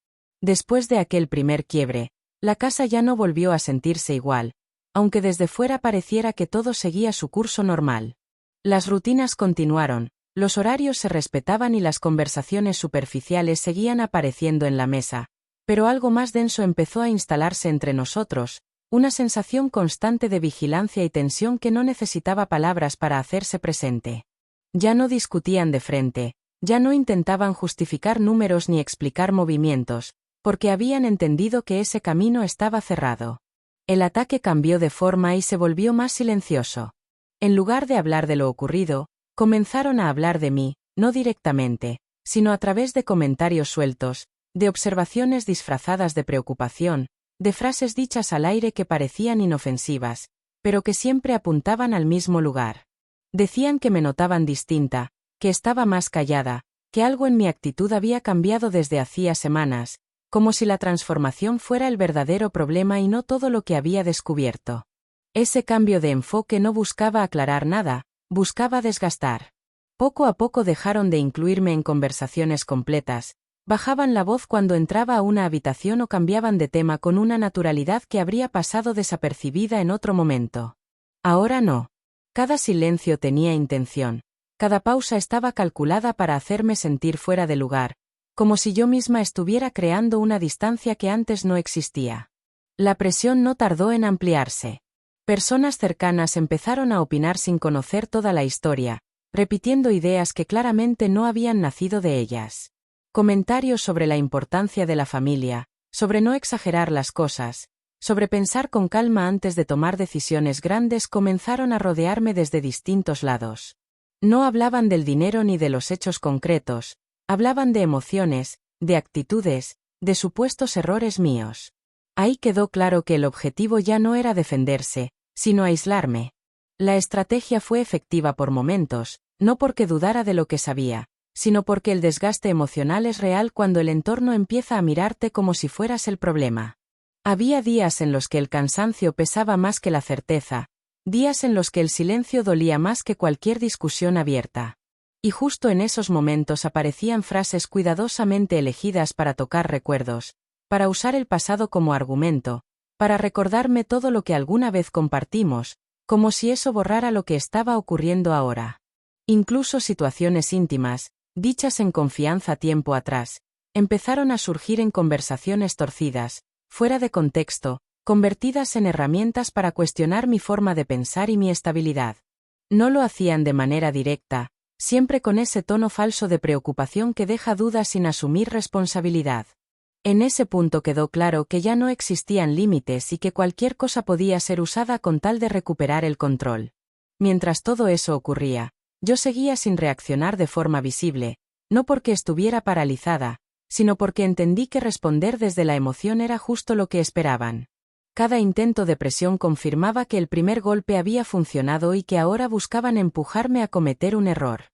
Después de aquel primer quiebre, la casa ya no volvió a sentirse igual, aunque desde fuera pareciera que todo seguía su curso normal. Las rutinas continuaron, los horarios se respetaban y las conversaciones superficiales seguían apareciendo en la mesa, pero algo más denso empezó a instalarse entre nosotros, una sensación constante de vigilancia y tensión que no necesitaba palabras para hacerse presente. Ya no discutían de frente, ya no intentaban justificar números ni explicar movimientos, porque habían entendido que ese camino estaba cerrado. El ataque cambió de forma y se volvió más silencioso. En lugar de hablar de lo ocurrido, comenzaron a hablar de mí, no directamente, sino a través de comentarios sueltos, de observaciones disfrazadas de preocupación, de frases dichas al aire que parecían inofensivas, pero que siempre apuntaban al mismo lugar. Decían que me notaban distinta, que estaba más callada, que algo en mi actitud había cambiado desde hacía semanas, como si la transformación fuera el verdadero problema y no todo lo que había descubierto. Ese cambio de enfoque no buscaba aclarar nada, buscaba desgastar. Poco a poco dejaron de incluirme en conversaciones completas, bajaban la voz cuando entraba a una habitación o cambiaban de tema con una naturalidad que habría pasado desapercibida en otro momento. Ahora no. Cada silencio tenía intención, cada pausa estaba calculada para hacerme sentir fuera de lugar, como si yo misma estuviera creando una distancia que antes no existía. La presión no tardó en ampliarse. Personas cercanas empezaron a opinar sin conocer toda la historia, repitiendo ideas que claramente no habían nacido de ellas. Comentarios sobre la importancia de la familia, sobre no exagerar las cosas, sobre pensar con calma antes de tomar decisiones grandes comenzaron a rodearme desde distintos lados. No hablaban del dinero ni de los hechos concretos, hablaban de emociones, de actitudes, de supuestos errores míos. Ahí quedó claro que el objetivo ya no era defenderse, sino aislarme. La estrategia fue efectiva por momentos, no porque dudara de lo que sabía, sino porque el desgaste emocional es real cuando el entorno empieza a mirarte como si fueras el problema. Había días en los que el cansancio pesaba más que la certeza, días en los que el silencio dolía más que cualquier discusión abierta. Y justo en esos momentos aparecían frases cuidadosamente elegidas para tocar recuerdos, para usar el pasado como argumento, para recordarme todo lo que alguna vez compartimos, como si eso borrara lo que estaba ocurriendo ahora. Incluso situaciones íntimas, dichas en confianza tiempo atrás, empezaron a surgir en conversaciones torcidas, fuera de contexto, convertidas en herramientas para cuestionar mi forma de pensar y mi estabilidad. No lo hacían de manera directa, siempre con ese tono falso de preocupación que deja dudas sin asumir responsabilidad. En ese punto quedó claro que ya no existían límites y que cualquier cosa podía ser usada con tal de recuperar el control. Mientras todo eso ocurría, yo seguía sin reaccionar de forma visible, no porque estuviera paralizada, sino porque entendí que responder desde la emoción era justo lo que esperaban. Cada intento de presión confirmaba que el primer golpe había funcionado y que ahora buscaban empujarme a cometer un error.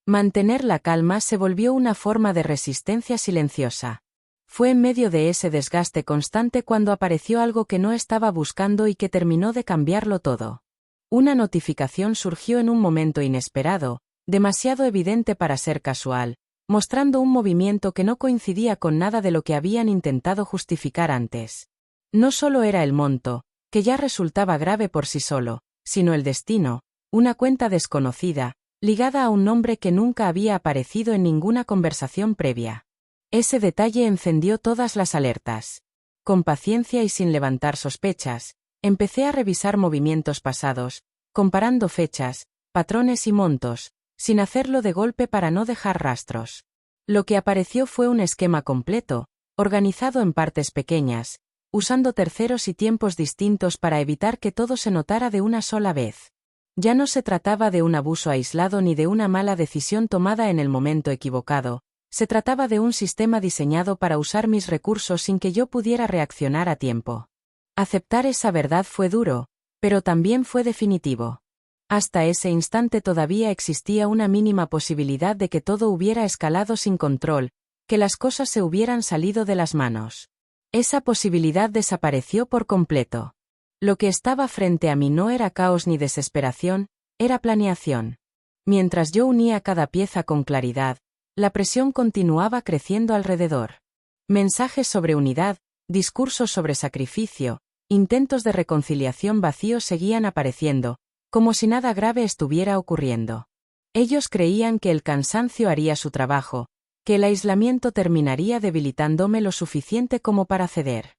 Mantener la calma se volvió una forma de resistencia silenciosa. Fue en medio de ese desgaste constante cuando apareció algo que no estaba buscando y que terminó de cambiarlo todo. Una notificación surgió en un momento inesperado, demasiado evidente para ser casual, mostrando un movimiento que no coincidía con nada de lo que habían intentado justificar antes. No solo era el monto, que ya resultaba grave por sí solo, sino el destino, una cuenta desconocida, ligada a un nombre que nunca había aparecido en ninguna conversación previa. Ese detalle encendió todas las alertas. Con paciencia y sin levantar sospechas, empecé a revisar movimientos pasados, comparando fechas, patrones y montos, sin hacerlo de golpe para no dejar rastros. Lo que apareció fue un esquema completo, organizado en partes pequeñas, usando terceros y tiempos distintos para evitar que todo se notara de una sola vez. Ya no se trataba de un abuso aislado ni de una mala decisión tomada en el momento equivocado, se trataba de un sistema diseñado para usar mis recursos sin que yo pudiera reaccionar a tiempo. Aceptar esa verdad fue duro, pero también fue definitivo. Hasta ese instante todavía existía una mínima posibilidad de que todo hubiera escalado sin control, que las cosas se hubieran salido de las manos. Esa posibilidad desapareció por completo. Lo que estaba frente a mí no era caos ni desesperación, era planeación. Mientras yo unía cada pieza con claridad, la presión continuaba creciendo alrededor. Mensajes sobre unidad, discursos sobre sacrificio, intentos de reconciliación vacíos seguían apareciendo, como si nada grave estuviera ocurriendo. Ellos creían que el cansancio haría su trabajo, que el aislamiento terminaría debilitándome lo suficiente como para ceder.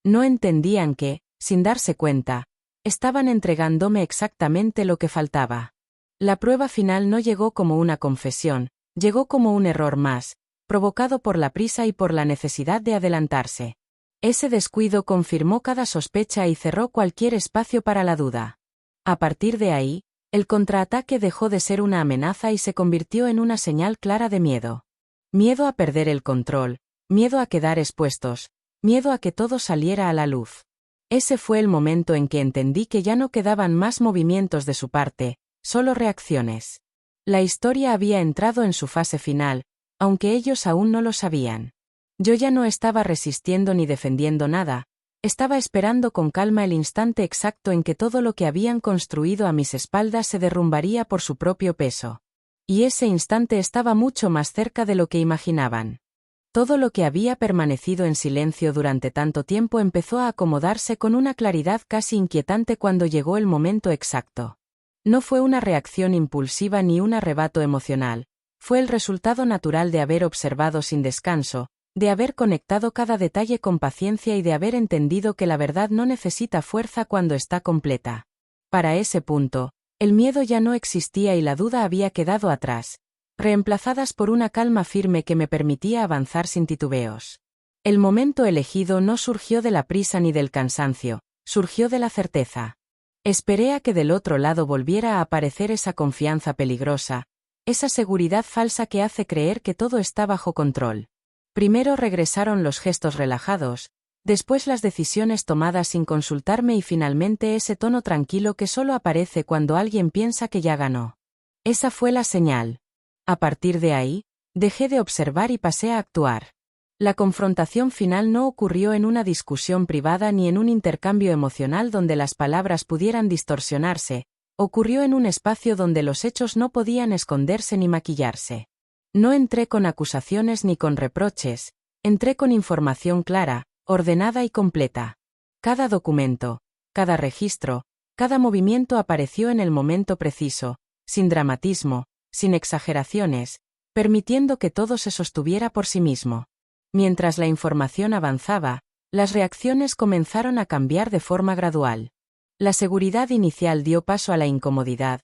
No entendían que, sin darse cuenta, estaban entregándome exactamente lo que faltaba. La prueba final no llegó como una confesión, llegó como un error más, provocado por la prisa y por la necesidad de adelantarse. Ese descuido confirmó cada sospecha y cerró cualquier espacio para la duda. A partir de ahí, el contraataque dejó de ser una amenaza y se convirtió en una señal clara de miedo. Miedo a perder el control, miedo a quedar expuestos, miedo a que todo saliera a la luz. Ese fue el momento en que entendí que ya no quedaban más movimientos de su parte, solo reacciones. La historia había entrado en su fase final, aunque ellos aún no lo sabían. Yo ya no estaba resistiendo ni defendiendo nada, estaba esperando con calma el instante exacto en que todo lo que habían construido a mis espaldas se derrumbaría por su propio peso. Y ese instante estaba mucho más cerca de lo que imaginaban. Todo lo que había permanecido en silencio durante tanto tiempo empezó a acomodarse con una claridad casi inquietante cuando llegó el momento exacto. No fue una reacción impulsiva ni un arrebato emocional, fue el resultado natural de haber observado sin descanso, de haber conectado cada detalle con paciencia y de haber entendido que la verdad no necesita fuerza cuando está completa. Para ese punto, el miedo ya no existía y la duda había quedado atrás, reemplazadas por una calma firme que me permitía avanzar sin titubeos. El momento elegido no surgió de la prisa ni del cansancio, surgió de la certeza. Esperé a que del otro lado volviera a aparecer esa confianza peligrosa, esa seguridad falsa que hace creer que todo está bajo control. Primero regresaron los gestos relajados, después las decisiones tomadas sin consultarme y finalmente ese tono tranquilo que solo aparece cuando alguien piensa que ya ganó. Esa fue la señal. A partir de ahí, dejé de observar y pasé a actuar. La confrontación final no ocurrió en una discusión privada ni en un intercambio emocional donde las palabras pudieran distorsionarse, ocurrió en un espacio donde los hechos no podían esconderse ni maquillarse. No entré con acusaciones ni con reproches, entré con información clara, ordenada y completa. Cada documento, cada registro, cada movimiento apareció en el momento preciso, sin dramatismo, sin exageraciones, permitiendo que todo se sostuviera por sí mismo. Mientras la información avanzaba, las reacciones comenzaron a cambiar de forma gradual. La seguridad inicial dio paso a la incomodidad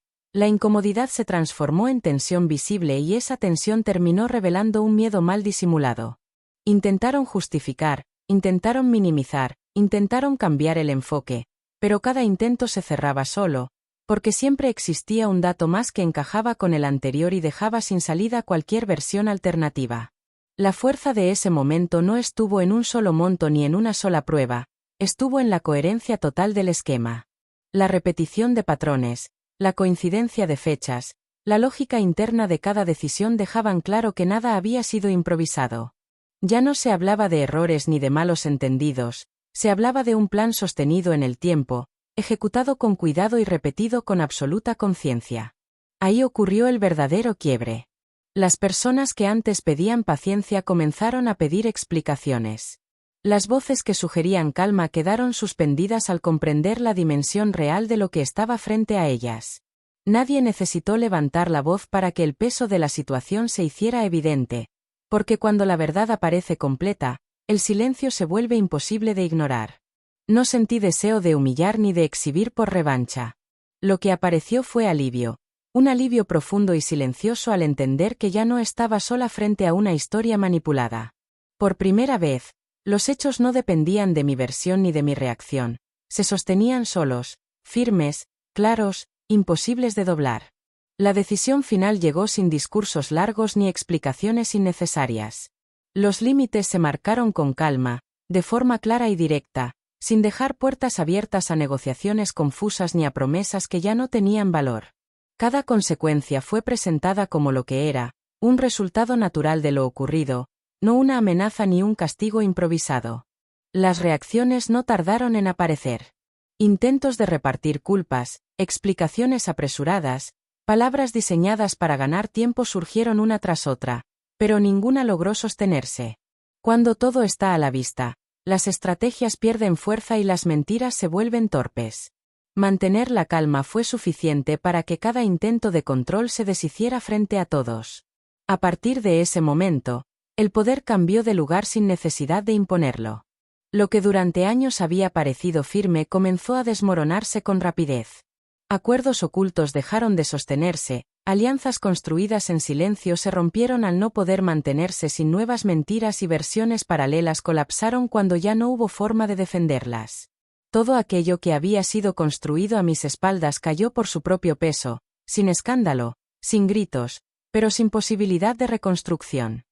se transformó en tensión visible y esa tensión terminó revelando un miedo mal disimulado. Intentaron justificar, intentaron minimizar, intentaron cambiar el enfoque, pero cada intento se cerraba solo, porque siempre existía un dato más que encajaba con el anterior y dejaba sin salida cualquier versión alternativa. La fuerza de ese momento no estuvo en un solo monto ni en una sola prueba, estuvo en la coherencia total del esquema. La repetición de patrones, la coincidencia de fechas, la lógica interna de cada decisión dejaban claro que nada había sido improvisado. Ya no se hablaba de errores ni de malos entendidos, se hablaba de un plan sostenido en el tiempo, ejecutado con cuidado y repetido con absoluta conciencia. Ahí ocurrió el verdadero quiebre. Las personas que antes pedían paciencia comenzaron a pedir explicaciones. Las voces que sugerían calma quedaron suspendidas al comprender la dimensión real de lo que estaba frente a ellas. Nadie necesitó levantar la voz para que el peso de la situación se hiciera evidente, porque cuando la verdad aparece completa, el silencio se vuelve imposible de ignorar. No sentí deseo de humillar ni de exhibir por revancha. Lo que apareció fue alivio, un alivio profundo y silencioso al entender que ya no estaba sola frente a una historia manipulada. Por primera vez, Los hechos no dependían de mi versión ni de mi reacción. Se sostenían solos, firmes, claros, imposibles de doblar. La decisión final llegó sin discursos largos ni explicaciones innecesarias. Los límites se marcaron con calma, de forma clara y directa, sin dejar puertas abiertas a negociaciones confusas ni a promesas que ya no tenían valor. Cada consecuencia fue presentada como lo que era, un resultado natural de lo ocurrido, no una amenaza ni un castigo improvisado. Las reacciones no tardaron en aparecer. Intentos de repartir culpas, explicaciones apresuradas, palabras diseñadas para ganar tiempo surgieron una tras otra, pero ninguna logró sostenerse. Cuando todo está a la vista, las estrategias pierden fuerza y las mentiras se vuelven torpes. Mantener la calma fue suficiente para que cada intento de control se deshiciera frente a todos. A partir de ese momento, el poder cambió de lugar sin necesidad de imponerlo. Lo que durante años había parecido firme comenzó a desmoronarse con rapidez. Acuerdos ocultos dejaron de sostenerse, alianzas construidas en silencio se rompieron al no poder mantenerse sin nuevas mentiras y versiones paralelas colapsaron cuando ya no hubo forma de defenderlas. Todo aquello que había sido construido a mis espaldas cayó por su propio peso, sin escándalo, sin gritos, pero sin posibilidad de reconstrucción.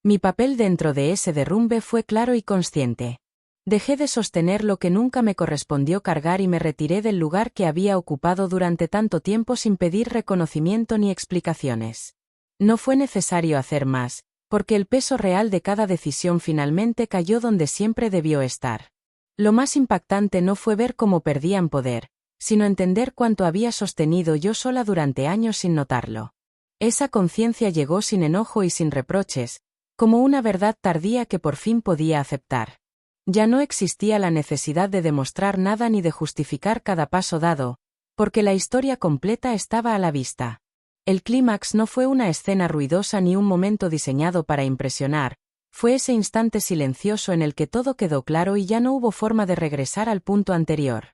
Mi papel dentro de ese derrumbe fue claro y consciente. Dejé de sostener lo que nunca me correspondió cargar y me retiré del lugar que había ocupado durante tanto tiempo sin pedir reconocimiento ni explicaciones. No fue necesario hacer más, porque el peso real de cada decisión finalmente cayó donde siempre debió estar. Lo más impactante no fue ver cómo perdían poder, sino entender cuánto había sostenido yo sola durante años sin notarlo. Esa conciencia llegó sin enojo y sin reproches, como una verdad tardía que por fin podía aceptar. Ya no existía la necesidad de demostrar nada ni de justificar cada paso dado, porque la historia completa estaba a la vista. El clímax no fue una escena ruidosa ni un momento diseñado para impresionar, fue ese instante silencioso en el que todo quedó claro y ya no hubo forma de regresar al punto anterior.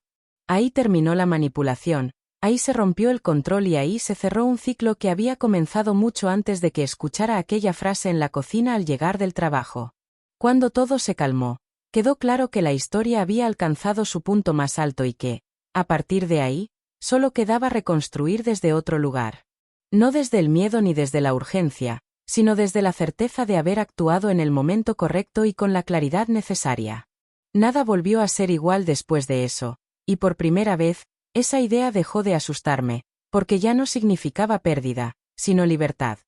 Ahí terminó la manipulación, ahí se rompió el control y ahí se cerró un ciclo que había comenzado mucho antes de que escuchara aquella frase en la cocina al llegar del trabajo. Cuando todo se calmó, quedó claro que la historia había alcanzado su punto más alto y que, a partir de ahí, solo quedaba reconstruir desde otro lugar. No desde el miedo ni desde la urgencia, sino desde la certeza de haber actuado en el momento correcto y con la claridad necesaria. Nada volvió a ser igual después de eso, y por primera vez, esa idea dejó de asustarme, porque ya no significaba pérdida, sino libertad.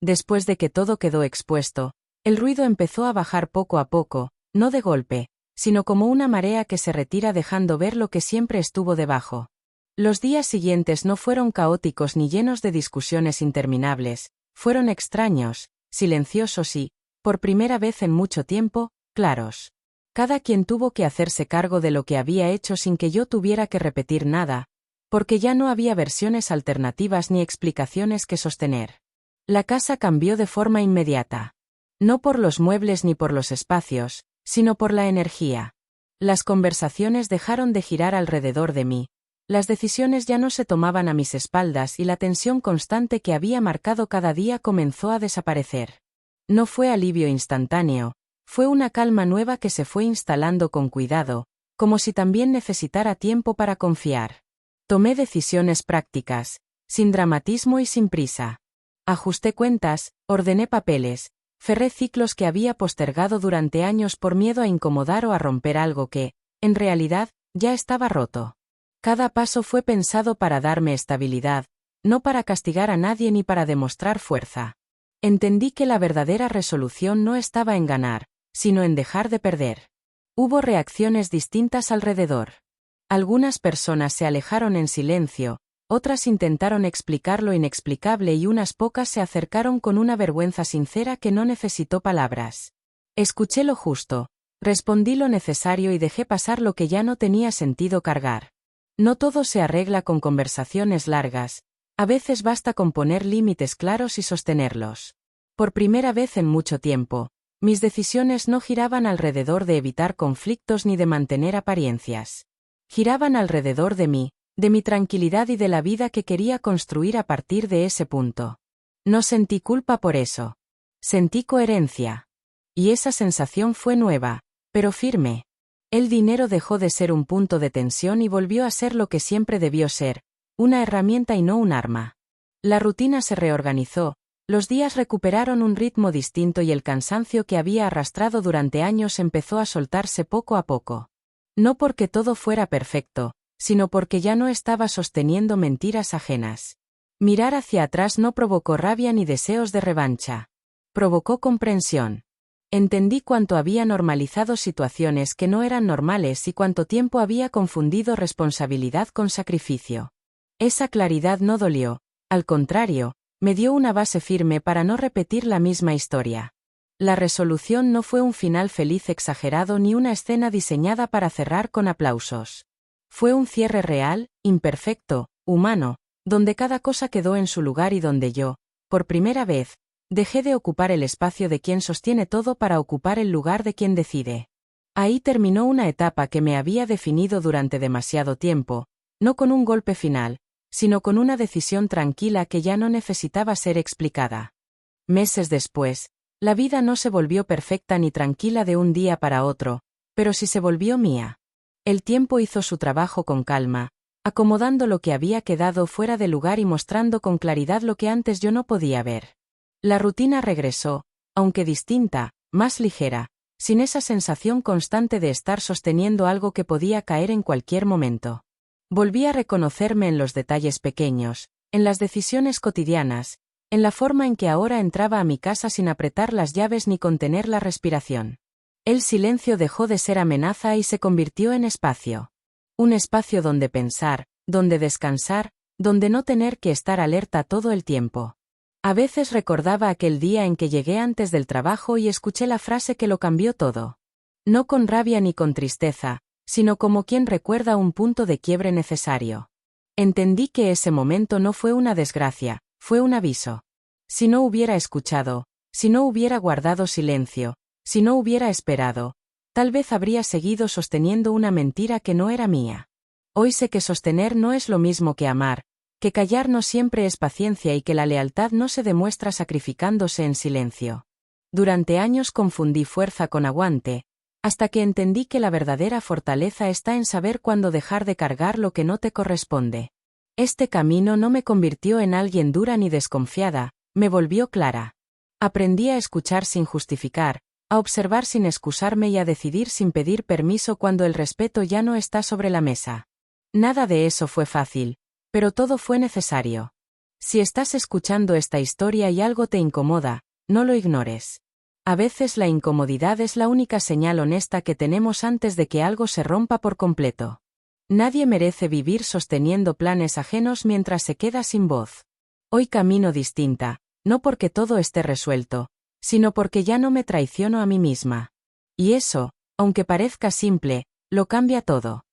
Después de que todo quedó expuesto, el ruido empezó a bajar poco a poco, no de golpe, sino como una marea que se retira dejando ver lo que siempre estuvo debajo. Los días siguientes no fueron caóticos ni llenos de discusiones interminables, fueron extraños, silenciosos y, por primera vez en mucho tiempo, claros. Cada quien tuvo que hacerse cargo de lo que había hecho sin que yo tuviera que repetir nada, porque ya no había versiones alternativas ni explicaciones que sostener. La casa cambió de forma inmediata. No por los muebles ni por los espacios, sino por la energía. Las conversaciones dejaron de girar alrededor de mí. Las decisiones ya no se tomaban a mis espaldas y la tensión constante que había marcado cada día comenzó a desaparecer. No fue alivio instantáneo, fue una calma nueva que se fue instalando con cuidado, como si también necesitara tiempo para confiar. Tomé decisiones prácticas, sin dramatismo y sin prisa. Ajusté cuentas, ordené papeles, cerré ciclos que había postergado durante años por miedo a incomodar o a romper algo que, en realidad, ya estaba roto. Cada paso fue pensado para darme estabilidad, no para castigar a nadie ni para demostrar fuerza. Entendí que la verdadera resolución no estaba en ganar, sino en dejar de perder. Hubo reacciones distintas alrededor. Algunas personas se alejaron en silencio, otras intentaron explicar lo inexplicable y unas pocas se acercaron con una vergüenza sincera que no necesitó palabras. Escuché lo justo, respondí lo necesario y dejé pasar lo que ya no tenía sentido cargar. No todo se arregla con conversaciones largas, a veces basta con poner límites claros y sostenerlos. Por primera vez en mucho tiempo, mis decisiones no giraban alrededor de evitar conflictos ni de mantener apariencias. Giraban alrededor de mí, de mi tranquilidad y de la vida que quería construir a partir de ese punto. No sentí culpa por eso. Sentí coherencia. Y esa sensación fue nueva, pero firme. El dinero dejó de ser un punto de tensión y volvió a ser lo que siempre debió ser, una herramienta y no un arma. La rutina se reorganizó, los días recuperaron un ritmo distinto y el cansancio que había arrastrado durante años empezó a soltarse poco a poco. No porque todo fuera perfecto, sino porque ya no estaba sosteniendo mentiras ajenas. Mirar hacia atrás no provocó rabia ni deseos de revancha. Provocó comprensión. Entendí cuánto había normalizado situaciones que no eran normales y cuánto tiempo había confundido responsabilidad con sacrificio. Esa claridad no dolió, al contrario, me dio una base firme para no repetir la misma historia. La resolución no fue un final feliz exagerado ni una escena diseñada para cerrar con aplausos. Fue un cierre real, imperfecto, humano, donde cada cosa quedó en su lugar y donde yo, por primera vez, dejé de ocupar el espacio de quien sostiene todo para ocupar el lugar de quien decide. Ahí terminó una etapa que me había definido durante demasiado tiempo, no con un golpe final, sino con una decisión tranquila que ya no necesitaba ser explicada. Meses después, la vida no se volvió perfecta ni tranquila de un día para otro, pero sí se volvió mía. El tiempo hizo su trabajo con calma, acomodando lo que había quedado fuera de lugar y mostrando con claridad lo que antes yo no podía ver. La rutina regresó, aunque distinta, más ligera, sin esa sensación constante de estar sosteniendo algo que podía caer en cualquier momento. Volví a reconocerme en los detalles pequeños, en las decisiones cotidianas, en la forma en que ahora entraba a mi casa sin apretar las llaves ni contener la respiración. El silencio dejó de ser amenaza y se convirtió en espacio. Un espacio donde pensar, donde descansar, donde no tener que estar alerta todo el tiempo. A veces recordaba aquel día en que llegué antes del trabajo y escuché la frase que lo cambió todo. No con rabia ni con tristeza, sino como quien recuerda un punto de quiebre necesario. Entendí que ese momento no fue una desgracia, fue un aviso. Si no hubiera escuchado, si no hubiera guardado silencio, si no hubiera esperado, tal vez habría seguido sosteniendo una mentira que no era mía. Hoy sé que sostener no es lo mismo que amar, que callar no siempre es paciencia y que la lealtad no se demuestra sacrificándose en silencio. Durante años confundí fuerza con aguante, hasta que entendí que la verdadera fortaleza está en saber cuándo dejar de cargar lo que no te corresponde. Este camino no me convirtió en alguien dura ni desconfiada, me volvió clara. Aprendí a escuchar sin justificar, a observar sin excusarme y a decidir sin pedir permiso cuando el respeto ya no está sobre la mesa. Nada de eso fue fácil, pero todo fue necesario. Si estás escuchando esta historia y algo te incomoda, no lo ignores. A veces la incomodidad es la única señal honesta que tenemos antes de que algo se rompa por completo. Nadie merece vivir sosteniendo planes ajenos mientras se queda sin voz. Hoy camino distinta, no porque todo esté resuelto, sino porque ya no me traiciono a mí misma. Y eso, aunque parezca simple, lo cambia todo.